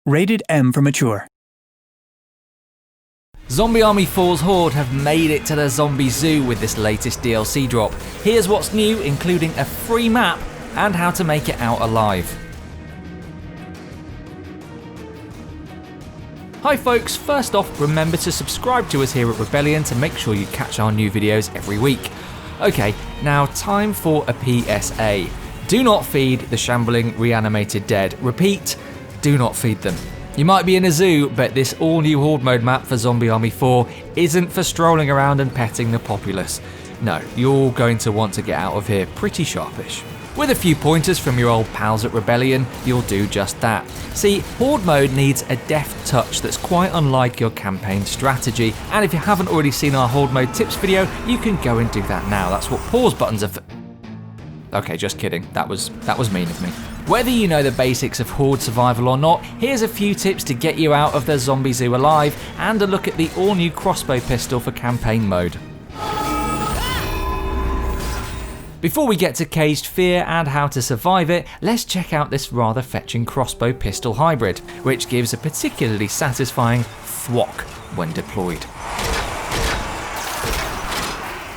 Rated M for mature. Zombie Army 4's Horde have made it to the zombie zoo with this latest DLC drop. Here's what's new, including a free map and how to make it out alive. Hi folks, first off, remember to subscribe to us here at Rebellion to make sure you catch our new videos every week. Okay, now time for a PSA. Do not feed the shambling reanimated dead. Repeat, do not feed them. You might be in a zoo, but this all-new Horde mode map for Zombie Army 4 isn't for strolling around and petting the populace. No, you're going to want to get out of here pretty sharpish. With a few pointers from your old pals at Rebellion, you'll do just that. See, Horde mode needs a deft touch that's quite unlike your campaign strategy, and if you haven't already seen our Horde mode tips video, you can go and do that now. That's what pause buttons are for. Okay, just kidding. That was mean of me. Whether you know the basics of Horde survival or not, here's a few tips to get you out of the zombie zoo alive, and a look at the all-new Crossbow Pistol for campaign mode. Before we get to Caged Fear and how to survive it, let's check out this rather fetching Crossbow Pistol hybrid, which gives a particularly satisfying thwack when deployed.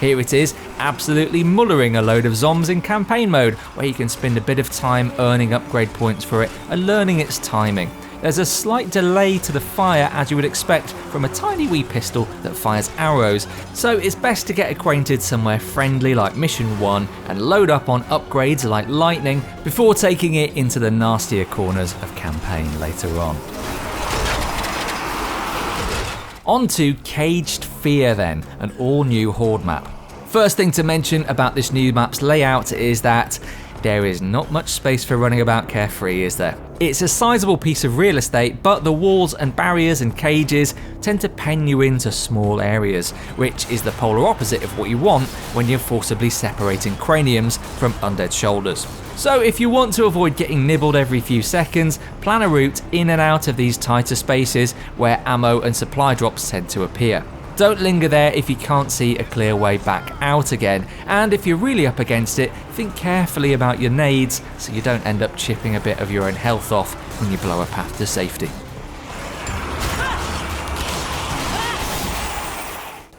Here it is, absolutely mullering a load of zombs in campaign mode, where you can spend a bit of time earning upgrade points for it and learning its timing. There's a slight delay to the fire, as you would expect from a tiny wee pistol that fires arrows, so it's best to get acquainted somewhere friendly like Mission 1 and load up on upgrades like lightning before taking it into the nastier corners of campaign later on. On to Caged Fear then, an all-new Horde map. First thing to mention about this new map's layout is that there is not much space for running about carefree, is there? It's a sizable piece of real estate, but the walls and barriers and cages tend to pen you into small areas, which is the polar opposite of what you want when you're forcibly separating craniums from undead shoulders. So if you want to avoid getting nibbled every few seconds, plan a route in and out of these tighter spaces where ammo and supply drops tend to appear. Don't linger there if you can't see a clear way back out again, and if you're really up against it, think carefully about your nades so you don't end up chipping a bit of your own health off when you blow a path to safety.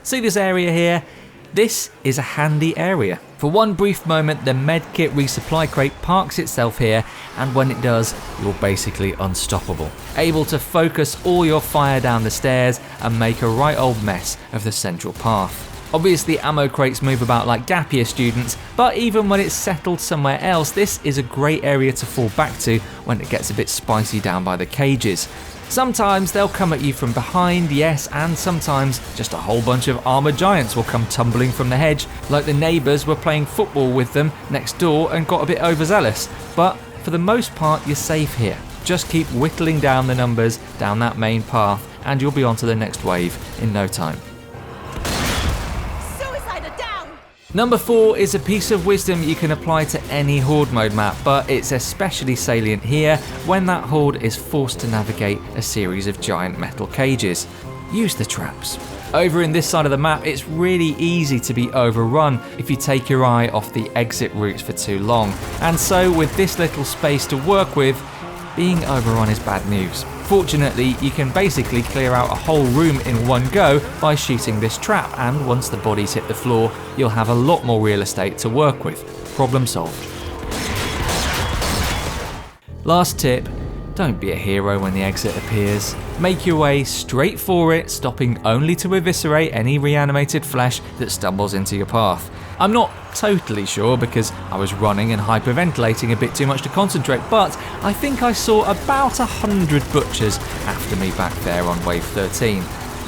See this area here? This is a handy area. For one brief moment, the medkit resupply crate parks itself here, and when it does, you're basically unstoppable. Able to focus all your fire down the stairs and make a right old mess of the central path. Obviously, ammo crates move about like gap year students, but even when it's settled somewhere else, this is a great area to fall back to when it gets a bit spicy down by the cages. Sometimes they'll come at you from behind, yes, and sometimes just a whole bunch of armoured giants will come tumbling from the hedge, like the neighbours were playing football with them next door and got a bit overzealous. But for the most part, you're safe here. Just keep whittling down the numbers down that main path, and you'll be on to the next wave in no time. Number 4 is a piece of wisdom you can apply to any Horde mode map, but it's especially salient here when that Horde is forced to navigate a series of giant metal cages. Use the traps. Over in this side of the map, it's really easy to be overrun if you take your eye off the exit routes for too long, and so with this little space to work with, being overrun is bad news. Fortunately, you can basically clear out a whole room in one go by shooting this trap, and once the bodies hit the floor, you'll have a lot more real estate to work with. Problem solved. Last tip, don't be a hero when the exit appears. Make your way straight for it, stopping only to eviscerate any reanimated flesh that stumbles into your path. I'm not totally sure because I was running and hyperventilating a bit too much to concentrate, but I think I saw about 100 butchers after me back there on wave 13,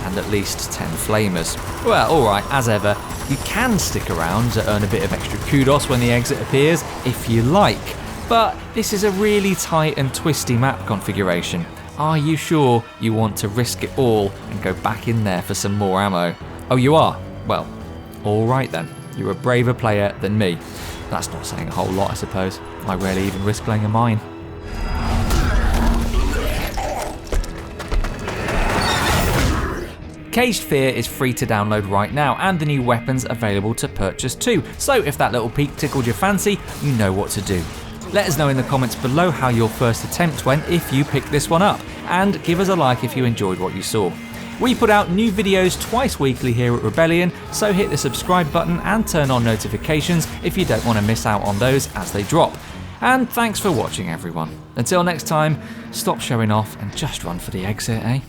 and at least 10 flamers. Well, alright, as ever, you can stick around to earn a bit of extra kudos when the exit appears, if you like, but this is a really tight and twisty map configuration. Are you sure you want to risk it all and go back in there for some more ammo? Oh, you are? Well, alright then. You're a braver player than me. That's not saying a whole lot, I suppose. I rarely even risk playing a mine. Caged Fear is free to download right now, and the new weapons available to purchase too. So if that little peek tickled your fancy, you know what to do. Let us know in the comments below how your first attempt went if you picked this one up, and give us a like if you enjoyed what you saw. We put out new videos twice weekly here at Rebellion, so hit the subscribe button and turn on notifications if you don't want to miss out on those as they drop. And thanks for watching, everyone. Until next time, stop showing off and just run for the exit, eh?